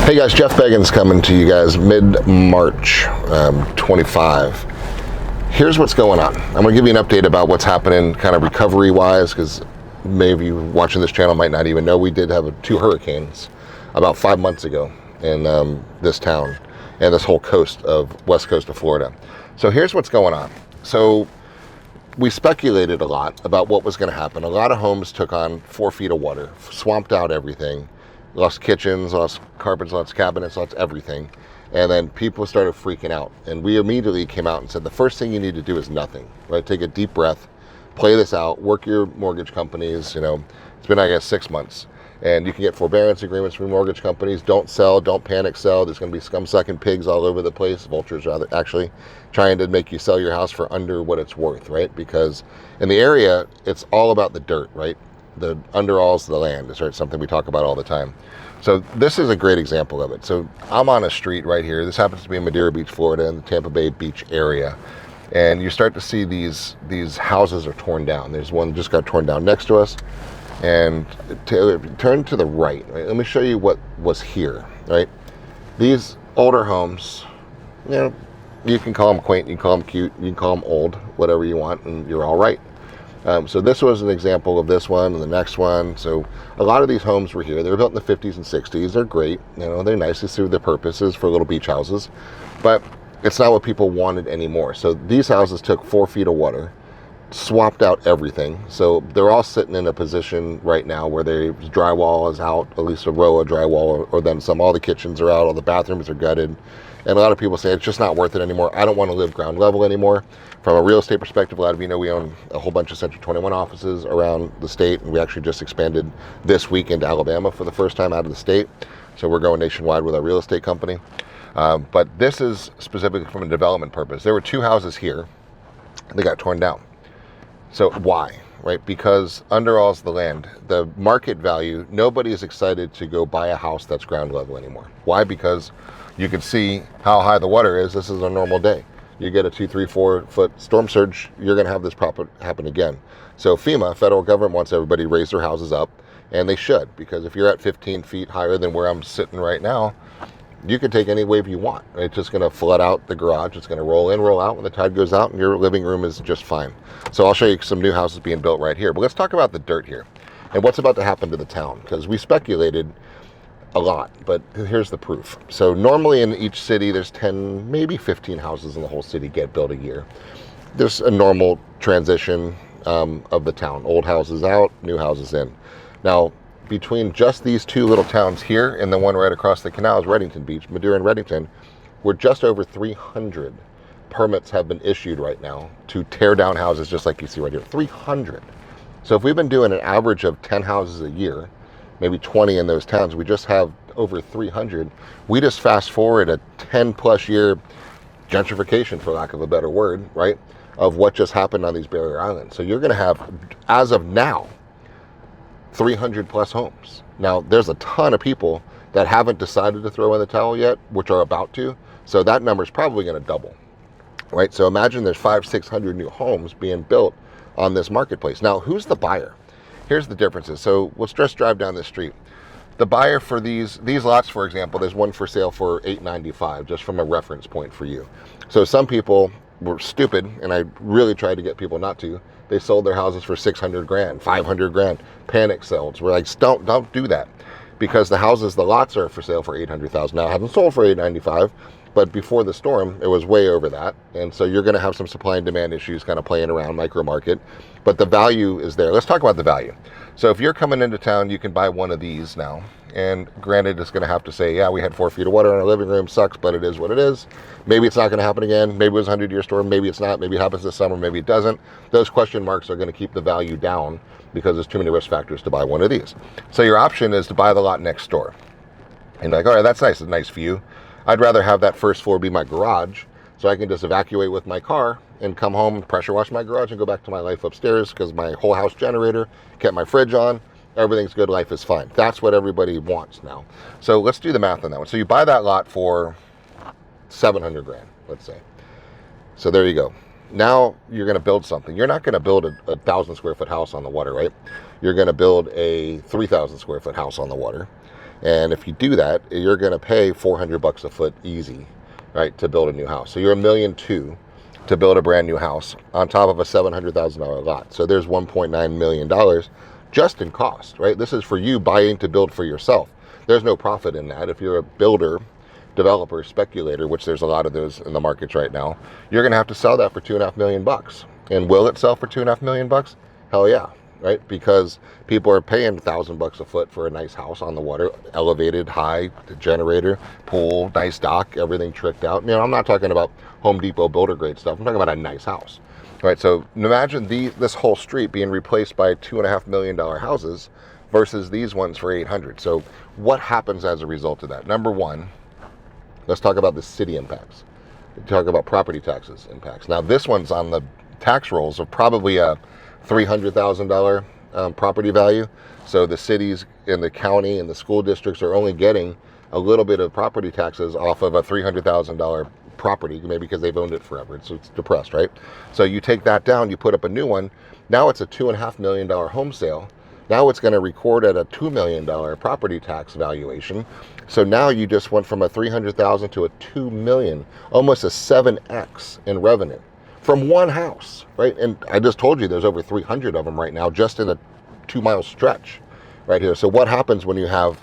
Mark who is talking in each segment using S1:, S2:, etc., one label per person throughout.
S1: Hey guys, Jeff Beggins coming to you guys mid-March 25. Here's what's going on. I'm going to give you an update about what's happening kind of recovery-wise, because maybe you watching this channel might not even know we did have 2 hurricanes about 5 months ago in this town and this whole west coast of Florida. So here's what's going on. So we speculated a lot about what was going to happen. A lot of homes took on 4 feet of water, swamped out everything, lost kitchens, lost carpets, lost cabinets, lost everything. And then people started freaking out. And we immediately came out and said, the first thing you need to do is nothing, right? Take a deep breath, play this out, work your mortgage companies. You know, it's been, I guess, 6 months. And you can get forbearance agreements from mortgage companies. Don't sell, don't panic sell. There's going to be scum-sucking pigs all over the place, vultures rather, actually, trying to make you sell your house for under what it's worth, right? Because in the area, it's all about the dirt, right? The underalls of the land is something we talk about all the time. So this is a great example of it. So I'm on a street right here. This happens to be in Madeira Beach, Florida, in the Tampa Bay Beach area. And you start to see these houses are torn down. There's one just got torn down next to us. And turn to the right, right? Let me show you what was here, right? These older homes, you know, you can call them quaint, you can call them cute, you can call them old, whatever you want, and you're all right. So this was an example of this one and the next one. So a lot of these homes were here. They were built in the 50s and 60s. They're great. You know, they're nice to serve their purposes for little beach houses, but it's not what people wanted anymore. So these houses took 4 feet of water, swapped out everything. So they're all sitting in a position right now where drywall is out, at least a row of drywall or then some. All the kitchens are out, all the bathrooms are gutted. And a lot of people say it's just not worth it anymore. I don't want to live ground level anymore. From a real estate perspective, a lot of you know we own a whole bunch of Century 21 offices around the state, and we actually just expanded this week into Alabama for the first time out of the state. So we're going nationwide with our real estate company. But this is specifically from a development purpose. There were 2 houses here. They got torn down. So why? Right? Because underalls the land, the market value, nobody is excited to go buy a house that's ground level anymore. Why? Because you can see how high the water is. This is a normal day. You get a 2, 3, 4 foot storm surge, you're going to have this happen again. So FEMA, federal government, wants everybody to raise their houses up, and they should, because if you're at 15 feet higher than where I'm sitting right now, you can take any wave you want. It's just going to flood out the garage. It's going to roll in, roll out when the tide goes out, and your living room is just fine. So I'll show you some new houses being built right here. But let's talk about the dirt here and what's about to happen to the town, because we speculated a lot, but here's the proof. So normally in each city, there's 10, maybe 15 houses in the whole city get built a year. There's a normal transition of the town. Old houses out, new houses in. Now, between just these 2 little towns here and the one right across the canal is Redington Beach, Madeira and Redington, we're just over 300 permits have been issued right now to tear down houses just like you see right here. 300. So if we've been doing an average of 10 houses a year, maybe 20 in those towns, we just have over 300. We just fast forward a 10 plus year gentrification, for lack of a better word, right, of what just happened on these barrier islands. So you're going to have, as of now, 300 plus homes. Now, there's a ton of people that haven't decided to throw in the towel yet, which are about to. So that number is probably going to double, right? So imagine there's 500-600 new homes being built on this marketplace. Now, who's the buyer? Here's the differences. So let's just drive down this street. The buyer for these lots, for example, there's one for sale for $895, just from a reference point for you. So some people were stupid, and I really tried to get people not to. They sold their houses for 600 grand, 500 grand, panic sales. We're like, don't do that, because the lots are for sale for 800,000. Now, I haven't sold for 895, but before the storm, it was way over that. And so you're going to have some supply and demand issues kind of playing around micro market, but the value is there. Let's talk about the value. So if you're coming into town, you can buy one of these now. And granted, it's going to have to say, yeah, we had 4 feet of water in our living room, sucks, but it is what it is. Maybe it's not going to happen again. Maybe it was a 100-year storm. Maybe it's not. Maybe it happens this summer. Maybe it doesn't. Those question marks are going to keep the value down because there's too many risk factors to buy one of these. So your option is to buy the lot next door. And like, all right, that's nice. It's a nice view. I'd rather have that first floor be my garage, so I can just evacuate with my car and come home, pressure wash my garage, and go back to my life upstairs, because my whole house generator kept my fridge on. Everything's good, life is fine. That's what everybody wants now. So let's do the math on that one. So you buy that lot for 700 grand, let's say. So there you go. Now you're going to build something. You're not going to build a 1,000 square foot house on the water, right? You're going to build a 3,000 square foot house on the water. And if you do that, you're going to pay $400 a foot easy, right, to build a new house. So you're $1.2 million to build a brand new house on top of a $700,000 lot. So there's $1.9 million just in cost, right? This is for you buying to build for yourself. There's no profit in that. If you're a builder, developer, speculator, which there's a lot of those in the markets right now, you're going to have to sell that for $2.5 million. And will it sell for $2.5 million? Hell yeah, right? Because people are paying $1,000 a foot for a nice house on the water, elevated, high, generator, pool, nice dock, everything tricked out. You know, I'm not talking about Home Depot builder grade stuff. I'm talking about a nice house, right? So imagine this whole street being replaced by $2.5 million houses versus these ones for 800. So what happens as a result of that? Number one, let's talk about the city impacts. Talk about property taxes impacts. Now this one's on the tax rolls of probably a $300,000 property value. So the cities and the county and the school districts are only getting a little bit of property taxes off of a $300,000 property, maybe because they've owned it forever. So it's depressed, right? So you take that down, you put up a new one. Now it's a $2.5 million home sale. Now it's going to record at a $2 million property tax valuation. So now you just went from a $300,000 to a $2 million, almost a 7x in revenue from one house, right? And I just told you there's over 300 of them right now just in a 2-mile stretch right here. So what happens when you have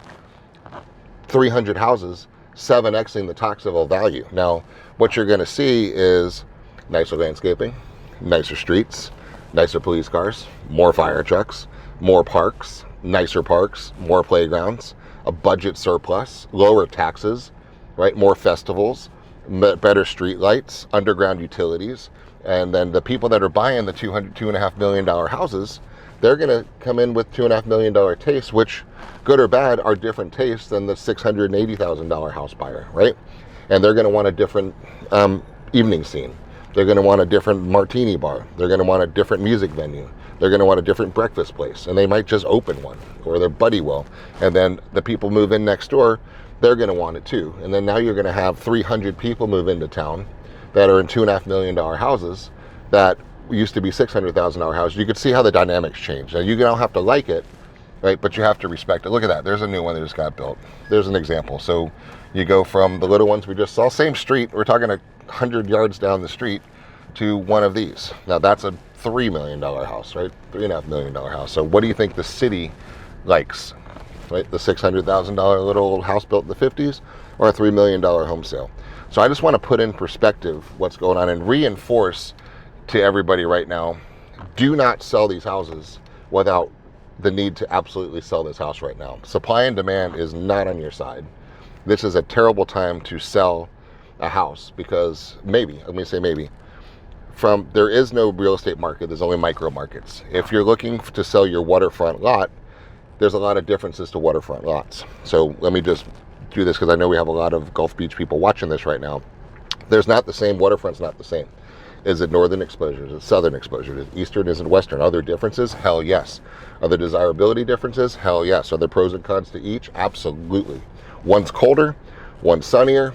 S1: 300 houses 7xing the taxable value? Now, what you're going to see is nicer landscaping, nicer streets, nicer police cars, more fire trucks, more parks, more playgrounds, a budget surplus, lower taxes, right? More festivals, better street lights, underground utilities. And then the people that are buying the $2.5 million houses, they're going to come in with $2.5 million tastes, which, good or bad, are different tastes than the $680,000 house buyer, right? And they're going to want a different evening scene. They're going to want a different martini bar. They're going to want a different music venue. They're going to want a different breakfast place. And they might just open one, or their buddy will. And then the people move in next door, they're going to want it too. And then now you're going to have 300 people move into town that are in $2.5 million houses that used to be $600,000 houses. You could see how the dynamics change. Now you don't have to like it, right? But you have to respect it. Look at that. There's a new one that just got built. There's an example. So you go from the little ones we just saw, same street, we're talking 100 yards down the street, to one of these. Now that's a $3 million house, right? $3.5 million house. So what do you think the city likes, right? The $600,000 little old house built in the 50s, or a $3 million home sale? So I just want to put in perspective what's going on and reinforce to everybody right now, do not sell these houses without the need to absolutely sell this house right now. Supply and demand is not on your side. This is a terrible time to sell a house because maybe, let me say maybe, there is no real estate market, there's only micro markets. If you're looking to sell your waterfront lot, there's a lot of differences to waterfront lots. So let me just do this because I know we have a lot of Gulf Beach people watching this right now. There's not the same, waterfront's not the same. Is it northern exposure? Is it southern exposure? Is it eastern? Is it western? Are there differences? Hell yes. Are there desirability differences? Hell yes. Are there pros and cons to each? Absolutely. One's colder, one's sunnier,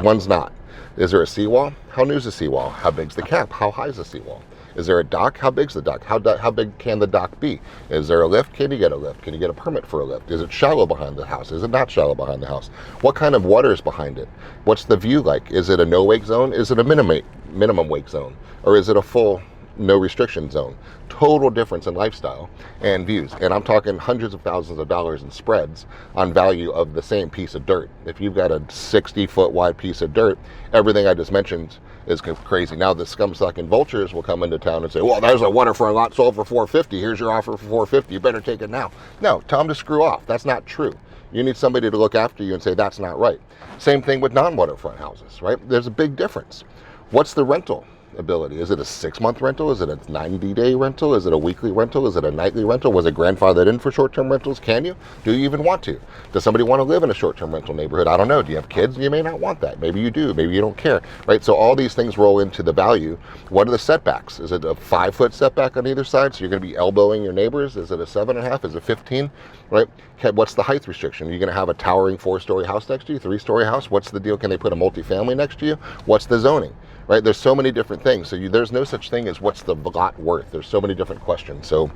S1: one's not. Is there a seawall? How new is the seawall? How big's the cap? How high is the seawall? Is there a dock? How big's the dock? How big can the dock be? Is there a lift? Can you get a lift? Can you get a permit for a lift? Is it shallow behind the house? Is it not shallow behind the house? What kind of water is behind it? What's the view like? Is it a no wake zone? Is it a minimum wake zone? Or is it a full no restriction zone? Total difference in lifestyle and views. And I'm talking hundreds of thousands of dollars in spreads on value of the same piece of dirt. If you've got a 60-foot wide piece of dirt, everything I just mentioned is crazy. Now the scumsucking vultures will come into town and say, well, there's a waterfront lot sold for $450. Here's your offer for $450. You better take it now. No, tell them to screw off. That's not true. You need somebody to look after you and say, that's not right. Same thing with non-waterfront houses, right? There's a big difference. What's the rental ability? Is it a 6-month rental? Is it a 90-day rental? Is it a weekly rental? Is it a nightly rental? Was it grandfathered in for short-term rentals? Can you? Do you even want to? Does somebody want to live in a short-term rental neighborhood? I don't know. Do you have kids? You may not want that. Maybe you do. Maybe you don't care, right? So all these things roll into the value. What are the setbacks? Is it a 5-foot setback on either side? So you're going to be elbowing your neighbors? Is it a 7.5? Is it 15? Right? What's the height restriction? Are you going to have a towering 4-story house next to you, 3-story house? What's the deal? Can they put a multifamily next to you? What's the zoning? Right? There's so many different thing. So there's no such thing as what's the lot worth. There's so many different questions. So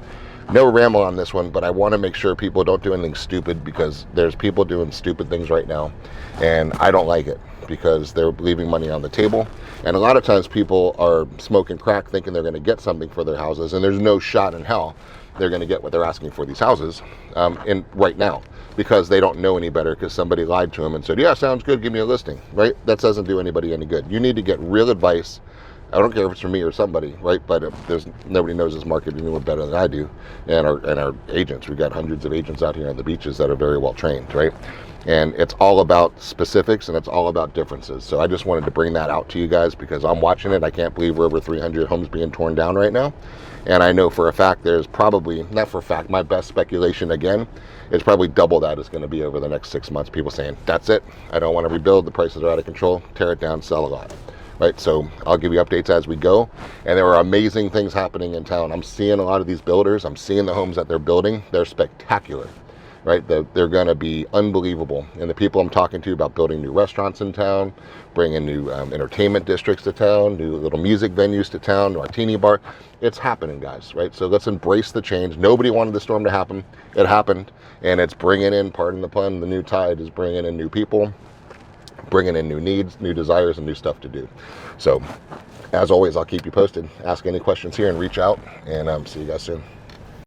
S1: no ramble on this one, but I want to make sure people don't do anything stupid, because there's people doing stupid things right now, and I don't like it, because they're leaving money on the table. And a lot of times people are smoking crack thinking they're going to get something for their houses, and there's no shot in hell they're going to get what they're asking for these houses in right now, because they don't know any better, because somebody lied to them and said, yeah, sounds good, give me a listing, right? That doesn't do anybody any good. You need to get real advice. I don't care if it's from me or somebody, right? But there's nobody knows this market any better than I do, and our agents. We've got hundreds of agents out here on the beaches that are very well trained, right? And it's all about specifics, and it's all about differences. So I just wanted to bring that out to you guys, because I'm watching it. I can't believe we're over 300 homes being torn down right now. And I know for a fact there's probably, not for a fact, my best speculation again, is probably double that is going to be over the next 6 months. People saying, that's it, I don't want to rebuild, the prices are out of control, tear it down, sell a lot. Right, so I'll give you updates as we go. And there are amazing things happening in town. I'm seeing a lot of these builders. I'm seeing the homes that they're building. They're spectacular, right? They're going to be unbelievable. And the people I'm talking to about building new restaurants in town, bringing new entertainment districts to town, new little music venues to town, martini bar. It's happening, guys, right? So let's embrace the change. Nobody wanted the storm to happen. It happened, and it's bringing in, pardon the pun, the new tide is bringing in new people, bringing in new needs, new desires, and new stuff to do. So as always, I'll keep you posted. Ask any questions here and reach out, and see you guys soon.